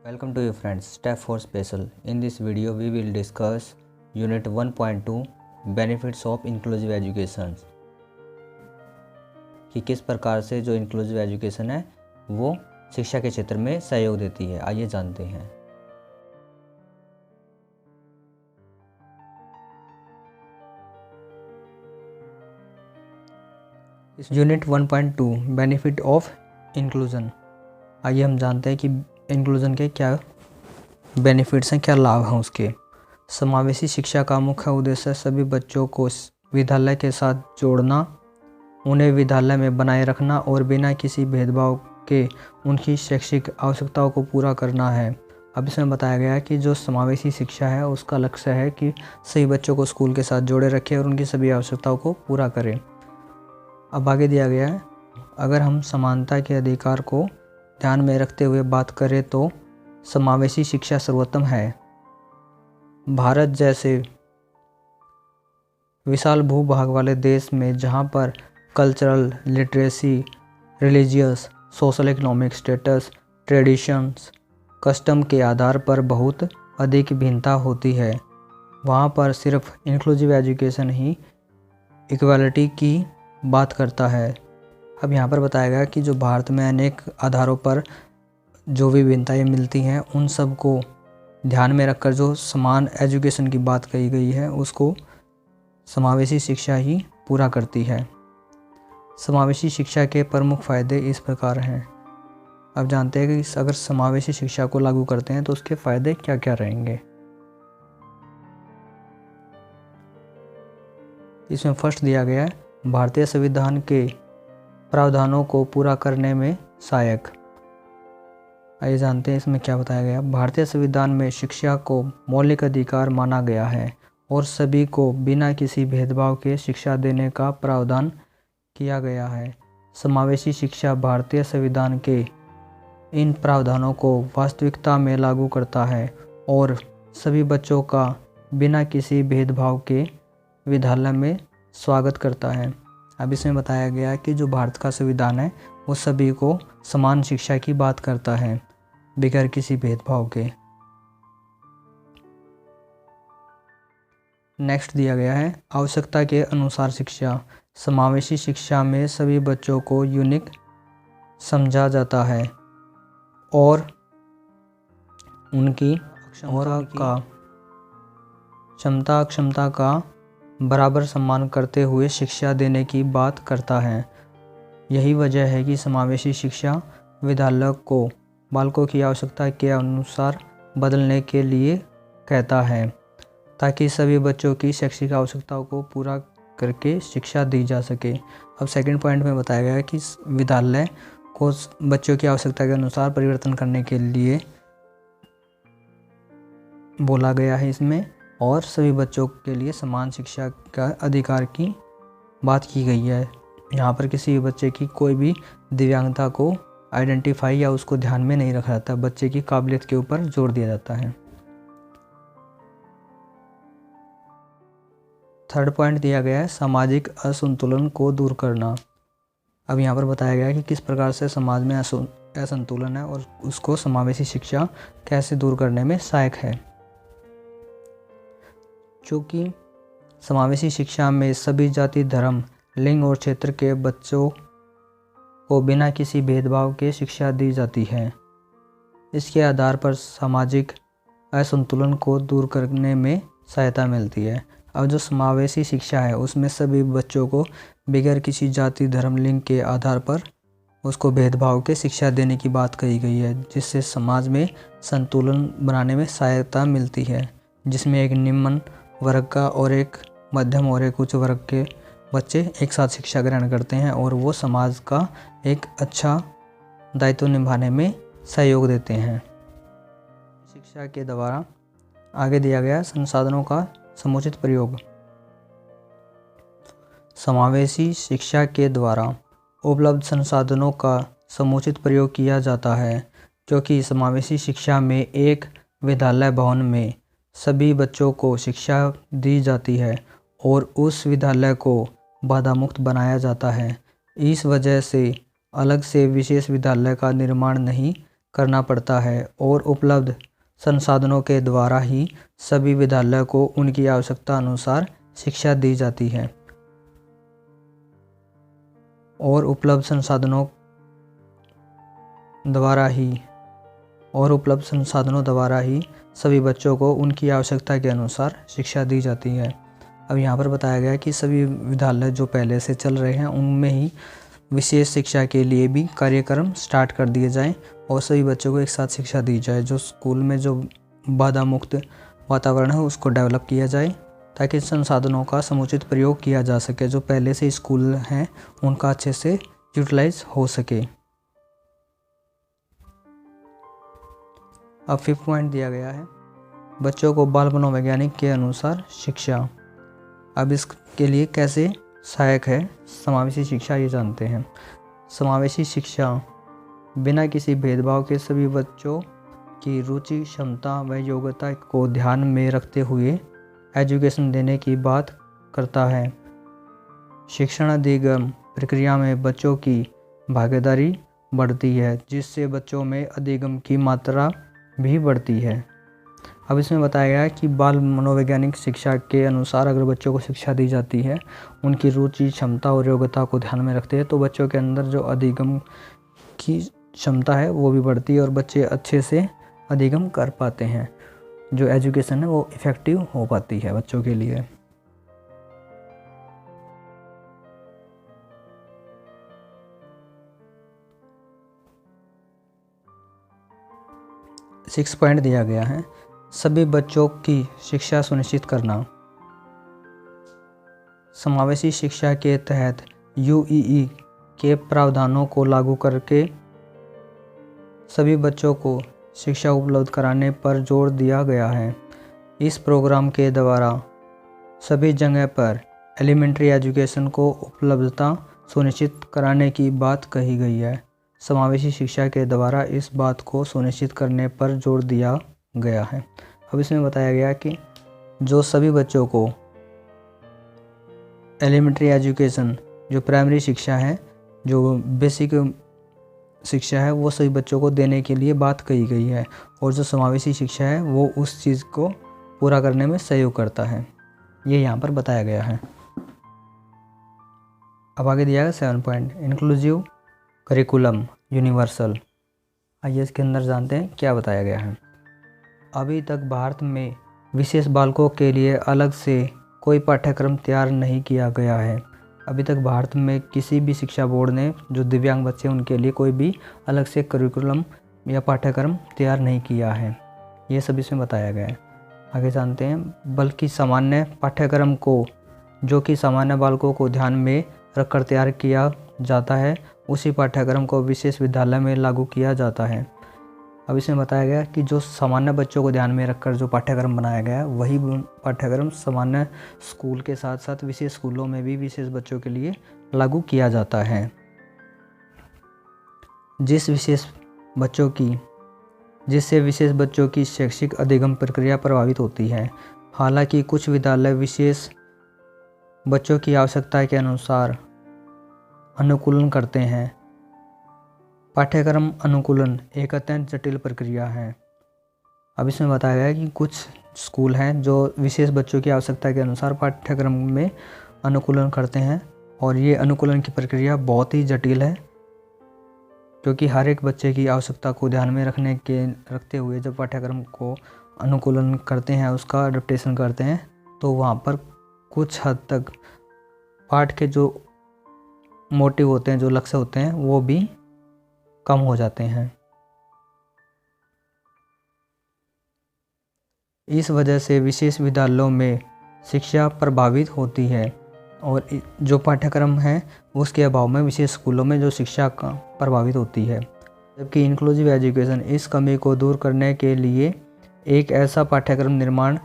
Welcome to you friends, Step 4 Special. In this video we will discuss Unit 1.2 Benefits of Inclusive Education कि किस प्रकार से जो inclusive education है वो शिक्षा के क्षेत्र में सहयोग देती है। आइए जानते हैं। Unit 1.2 benefit of inclusion. आइए हम जानते हैं कि इंक्लूजन के क्या बेनिफिट्स हैं, क्या लाभ हैं उसके। समावेशी शिक्षा का मुख्य उद्देश्य सभी बच्चों को विद्यालय के साथ जोड़ना, उन्हें विद्यालय में बनाए रखना और बिना किसी भेदभाव के उनकी शैक्षिक आवश्यकताओं को पूरा करना है। अब इसमें बताया गया है कि जो समावेशी शिक्षा है उसका लक्ष्य है कि सभी बच्चों को स्कूल के साथ जोड़े रखे और उनकी सभी आवश्यकताओं को पूरा करें। अब आगे दिया गया है, अगर हम समानता के अधिकार को ध्यान में रखते हुए बात करें तो समावेशी शिक्षा सर्वोत्तम है। भारत जैसे विशाल भूभाग वाले देश में जहां पर cultural, literacy, religious, social economic status, traditions, custom के आधार पर बहुत अधिक भिन्नता होती है, वहां पर सिर्फ इंक्लूसिव एजुकेशन ही इक्वालिटी की बात करता है। अब यहाँ पर बताया गया कि जो भारत में अनेक आधारों पर जो भी भिन्नताएँ मिलती हैं उन सब को ध्यान में रखकर जो समान एजुकेशन की बात कही गई है उसको समावेशी शिक्षा ही पूरा करती है। समावेशी शिक्षा के प्रमुख फ़ायदे इस प्रकार हैं। अब जानते हैं कि अगर समावेशी शिक्षा को लागू करते हैं तो उसके फ़ायदे क्या क्या रहेंगे। इसमें फर्स्ट दिया गया है, भारतीय संविधान के प्रावधानों को पूरा करने में सहायक। आइए जानते हैं इसमें क्या बताया गया। भारतीय संविधान में शिक्षा को मौलिक अधिकार माना गया है और सभी को बिना किसी भेदभाव के शिक्षा देने का प्रावधान किया गया है। समावेशी शिक्षा भारतीय संविधान के इन प्रावधानों को वास्तविकता में लागू करता है और सभी बच्चों का बिना किसी भेदभाव के विद्यालय में स्वागत करता है। अब इसमें बताया गया है कि जो भारत का संविधान है वो सभी को समान शिक्षा की बात करता है बगैर किसी भेदभाव के। नेक्स्ट दिया गया है, आवश्यकता के अनुसार शिक्षा। समावेशी शिक्षा में सभी बच्चों को यूनिक समझा जाता है और उनकी क्षमता का बराबर सम्मान करते हुए शिक्षा देने की बात करता है। यही वजह है कि समावेशी शिक्षा विद्यालय को बालकों की आवश्यकता के अनुसार बदलने के लिए कहता है ताकि सभी बच्चों की शैक्षिक आवश्यकताओं को पूरा करके शिक्षा दी जा सके। अब सेकंड पॉइंट में बताया गया है कि विद्यालय को बच्चों की आवश्यकता के अनुसार परिवर्तन करने के लिए बोला गया है इसमें, और सभी बच्चों के लिए समान शिक्षा का अधिकार की बात की गई है। यहाँ पर किसी भी बच्चे की कोई भी दिव्यांगता को आइडेंटिफाई या उसको ध्यान में नहीं रखा जाता, बच्चे की काबिलियत के ऊपर जोर दिया जाता है। थर्ड पॉइंट दिया गया है, सामाजिक असंतुलन को दूर करना। अब यहाँ पर बताया गया है कि किस प्रकार से समाज में असंतुलन है और उसको समावेशी शिक्षा कैसे दूर करने में सहायक है। चूँकि समावेशी शिक्षा में सभी जाति, धर्म, लिंग और क्षेत्र के बच्चों को बिना किसी भेदभाव के शिक्षा दी जाती है, इसके आधार पर सामाजिक असंतुलन को दूर करने में सहायता मिलती है। अब जो समावेशी शिक्षा है उसमें सभी बच्चों को बगैर किसी जाति, धर्म, लिंग के आधार पर उसको भेदभाव के शिक्षा देने की बात कही गई है, जिससे समाज में संतुलन बनाने में सहायता मिलती है, जिसमें एक निम्न वर्ग का और एक मध्यम और एक उच्च वर्ग के बच्चे एक साथ शिक्षा ग्रहण करते हैं और वो समाज का एक अच्छा दायित्व निभाने में सहयोग देते हैं। शिक्षा के द्वारा आगे दिया गया संसाधनों का समुचित प्रयोग। समावेशी शिक्षा के द्वारा उपलब्ध संसाधनों का समुचित प्रयोग किया जाता है, क्योंकि समावेशी शिक्षा में एक विद्यालय भवन में सभी बच्चों को शिक्षा दी जाती है और उस विद्यालय को बाधा मुक्त बनाया जाता है। इस वजह से अलग से विशेष विद्यालय का निर्माण नहीं करना पड़ता है और उपलब्ध संसाधनों के द्वारा ही सभी विद्यालयों को उनकी आवश्यकता अनुसार शिक्षा दी जाती है। और उपलब्ध संसाधनों द्वारा ही सभी बच्चों को उनकी आवश्यकता के अनुसार शिक्षा दी जाती है। अब यहाँ पर बताया गया कि सभी विद्यालय जो पहले से चल रहे हैं उनमें ही विशेष शिक्षा के लिए भी कार्यक्रम स्टार्ट कर दिए जाएं और सभी बच्चों को एक साथ शिक्षा दी जाए। जो स्कूल में जो बाधा मुक्त वातावरण है उसको डेवलप किया जाए ताकि संसाधनों का समुचित प्रयोग किया जा सके। जो पहले से स्कूल हैं उनका अच्छे से यूटिलाइज हो सके। अब 5th पॉइंट दिया गया है बच्चों को बाल मनोवैज्ञानिक के अनुसार शिक्षा। अब इसके लिए कैसे सहायक है समावेशी शिक्षा, ये जानते हैं। समावेशी शिक्षा बिना किसी भेदभाव के सभी बच्चों की रुचि, क्षमता व योग्यता को ध्यान में रखते हुए एजुकेशन देने की बात करता है। शिक्षण अधिगम प्रक्रिया में बच्चों की भागीदारी बढ़ती है जिससे बच्चों में अधिगम की मात्रा भी बढ़ती है। अब इसमें बताया गया है कि बाल मनोवैज्ञानिक शिक्षा के अनुसार अगर बच्चों को शिक्षा दी जाती है, उनकी रुचि, क्षमता और योग्यता को ध्यान में रखते हैं तो बच्चों के अंदर जो अधिगम की क्षमता है वो भी बढ़ती है और बच्चे अच्छे से अधिगम कर पाते हैं। जो एजुकेशन है वो इफ़ेक्टिव हो पाती है बच्चों के लिए। सिक्स पॉइंट दिया गया है सभी बच्चों की शिक्षा सुनिश्चित करना। समावेशी शिक्षा के तहत यूईई के प्रावधानों को लागू करके सभी बच्चों को शिक्षा उपलब्ध कराने पर जोर दिया गया है। इस प्रोग्राम के द्वारा सभी जगह पर एलिमेंट्री एजुकेशन को उपलब्धता सुनिश्चित कराने की बात कही गई है। समावेशी शिक्षा के द्वारा इस बात को सुनिश्चित करने पर जोर दिया गया है। अब इसमें बताया गया कि जो सभी बच्चों को एलिमेंट्री एजुकेशन, जो प्राइमरी शिक्षा है, जो बेसिक शिक्षा है, वो सभी बच्चों को देने के लिए बात कही गई है और जो समावेशी शिक्षा है वो उस चीज़ को पूरा करने में सहयोग करता है। ये यहाँ पर बताया गया है। अब आगे दिया है 7 पॉइंट इंक्लूसिव करिकुलम यूनिवर्सल। आइए इसके अंदर जानते हैं क्या बताया गया है। अभी तक भारत में विशेष बालकों के लिए अलग से कोई पाठ्यक्रम तैयार नहीं किया गया है। अभी तक भारत में किसी भी शिक्षा बोर्ड ने जो दिव्यांग बच्चे उनके लिए कोई भी अलग से करिकुलम या पाठ्यक्रम तैयार नहीं किया है। ये सब इसमें बताया गया है। आगे जानते हैं बल्कि सामान्य पाठ्यक्रम को, जो कि सामान्य बालकों को ध्यान में रखकर तैयार किया जाता है, उसी पाठ्यक्रम को विशेष विद्यालय में लागू किया जाता है। अब इसमें बताया गया कि जो सामान्य बच्चों को ध्यान में रखकर जो पाठ्यक्रम बनाया गया है वही पाठ्यक्रम सामान्य स्कूल के साथ साथ विशेष स्कूलों में भी विशेष बच्चों के लिए लागू किया जाता है। जिससे विशेष बच्चों की शैक्षिक अधिगम प्रक्रिया प्रभावित होती है। हालांकि कुछ विद्यालय विशेष बच्चों की आवश्यकता के अनुसार अनुकूलन करते हैं। पाठ्यक्रम अनुकूलन एक अत्यंत जटिल प्रक्रिया है। अब इसमें बताया गया है कि कुछ स्कूल हैं जो विशेष बच्चों की आवश्यकता के अनुसार पाठ्यक्रम में अनुकूलन करते हैं और ये अनुकूलन की प्रक्रिया बहुत ही जटिल है, क्योंकि हर एक बच्चे की आवश्यकता को ध्यान में रखते हुए जब पाठ्यक्रम को अनुकूलन करते हैं, उसका अडेप्टेशन करते हैं, तो वहाँ पर कुछ हद तक पाठ के जो मोटिव होते हैं, जो लक्ष्य होते हैं, वो भी कम हो जाते हैं। इस वजह से विशेष विद्यालयों में शिक्षा प्रभावित होती है और जो पाठ्यक्रम है उसके अभाव में विशेष स्कूलों में जो शिक्षा प्रभावित होती है। जबकि इंक्लूसिव एजुकेशन इस कमी को दूर करने के लिए एक ऐसा पाठ्यक्रम निर्माण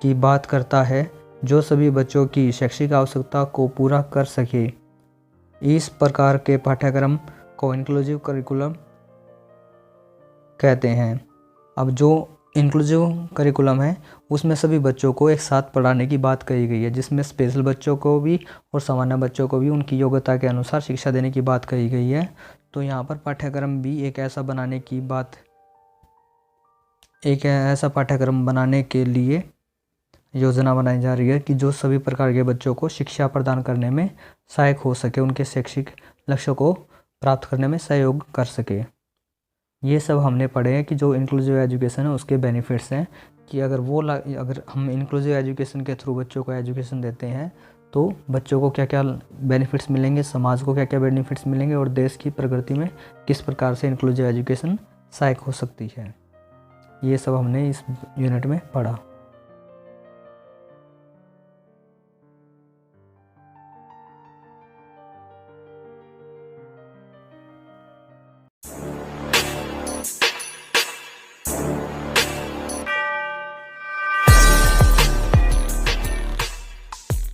की बात करता है जो सभी बच्चों की शैक्षिक आवश्यकता को पूरा कर सके। इस प्रकार के पाठ्यक्रम को इंक्लूसिव करिकुलम कहते हैं। अब जो इंक्लूसिव करिकुलम है उसमें सभी बच्चों को एक साथ पढ़ाने की बात कही गई है, जिसमें स्पेशल बच्चों को भी और सामान्य बच्चों को भी उनकी योग्यता के अनुसार शिक्षा देने की बात कही गई है। तो यहाँ पर पाठ्यक्रम भी एक ऐसा बनाने की बात एक ऐसा पाठ्यक्रम बनाने के लिए योजना बनाई जा रही है कि जो सभी प्रकार के बच्चों को शिक्षा प्रदान करने में सहायक हो सके, उनके शैक्षिक लक्ष्यों को प्राप्त करने में सहयोग कर सके। ये सब हमने पढ़े हैं कि जो इंक्लूसिव एजुकेशन है उसके बेनिफिट्स हैं, कि अगर हम इंक्लूसिव एजुकेशन के थ्रू बच्चों को एजुकेशन देते हैं तो बच्चों को क्या क्या बेनिफिट्स मिलेंगे, समाज को क्या क्या बेनिफिट्स मिलेंगे और देश की प्रगति में किस प्रकार से इंक्लूसिव एजुकेशन सहायक हो सकती है। ये सब हमने इस यूनिट में पढ़ा।